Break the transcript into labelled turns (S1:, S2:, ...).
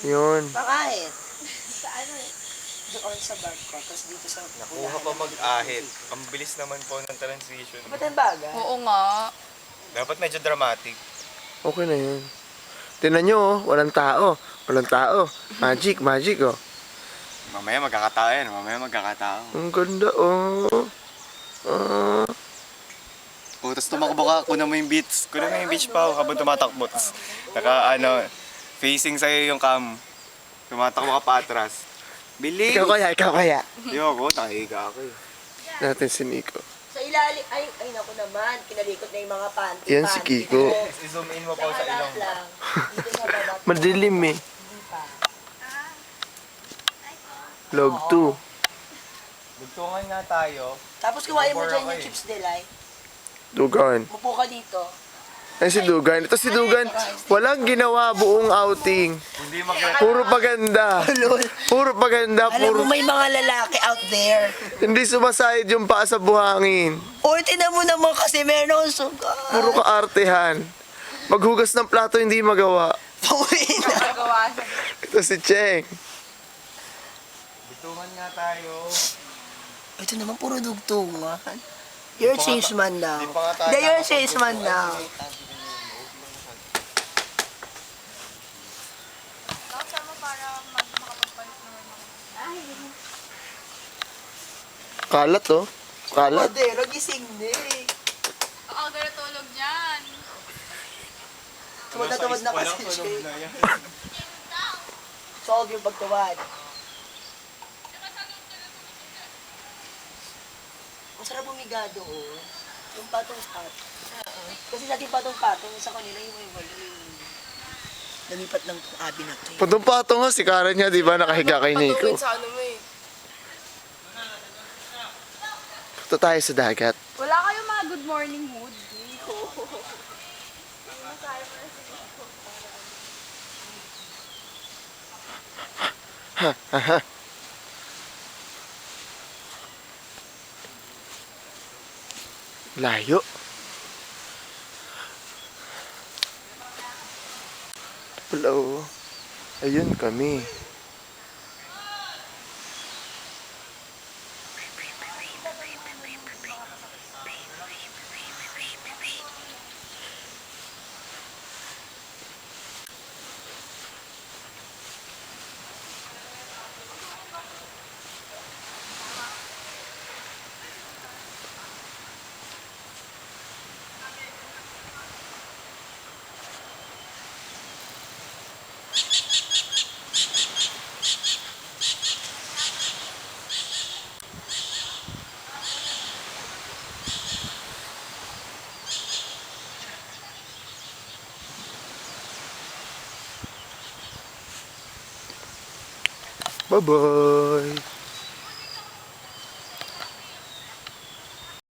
S1: Yun.
S2: Pangahit. Sa ano eh. Doon sa bag ko. Tapos dito sa...
S3: Nakuha pa mag-ahit. Ang bilis naman po ng transition.
S2: Ba't ang baga?
S4: Oo nga.
S3: Dapat medyo dramatic.
S1: Okay na yun. Tingnan nyo, oh. Walang tao. Walang tao. Magic, magic, oh.
S3: Mamaya magkakatao yan. Mamaya magkakatao.
S1: Ang ganda, oh. Ah.
S3: O, tapos tumakbo ka. Kunan mo yung beats. Kunan mo yung beach pa habang tumatakbo. Tapos, facing sa'yo yung cam. Tumatakbo ka pa atras. Bilis!
S1: Ikaw kaya.
S3: Ayoko, nakahiga ako eh.
S1: Natin si Nico.
S2: Sa ilalim. Ay, naku naman. Kinalikot na yung mga panty.
S1: Yan si Kiko.
S3: I-zoom in mo po sa ilong.
S2: lang. Dito sa baba.
S1: Madilim eh.
S2: Hindi pa.
S1: Log 2.
S3: Bugtungan nga tayo.
S2: Tapos kuhain mo
S3: Before
S2: dyan
S3: ako
S2: yung
S3: eh.
S2: chips delay.
S1: Dugan.
S2: Upo ka dito.
S1: Ay, si Dugan. Ito si Dugan. Walang ginawa buong outing.
S3: Hindi
S1: Puro paganda. Puro paganda.
S2: Alam mo
S1: Puro...
S2: may mga lalaki out there.
S1: Hindi sumasayad yung paa sa buhangin.
S2: O, tinan mo naman kasi meron akong suga.
S1: Puro kaartehan. Maghugas ng plato hindi magawa.
S2: Pauwi na.
S4: Gawa sa...
S1: Ito si Cheng.
S3: Bugtungan nga tayo.
S2: Ito naman puro dugtungan. You're a change man now.
S3: Di pa nga tayo
S2: Hindi, you're a change man now.
S4: Nakasama para makapagpalit naman ako.
S1: Kalat oh. Kalat.
S2: Madero, gising na eh.
S4: Oo, pero tulog dyan.
S2: Tumad na kasi siya. Solve yung pagtuwad. Ang sarap bumigado oh. Yung patong-pat. Kasi natin patong-patong sa kanila yung may wala yung... Nalipat ng abi na to eh.
S1: Patong-patong nga si Karen niya, di ba? Nakahiga kay Nico.
S4: sa ano mo eh.
S1: Ito tayo sa dagat.
S4: Wala kayong mga good morning mood.
S1: Layo. Hello. Ayun kami. Bye-bye.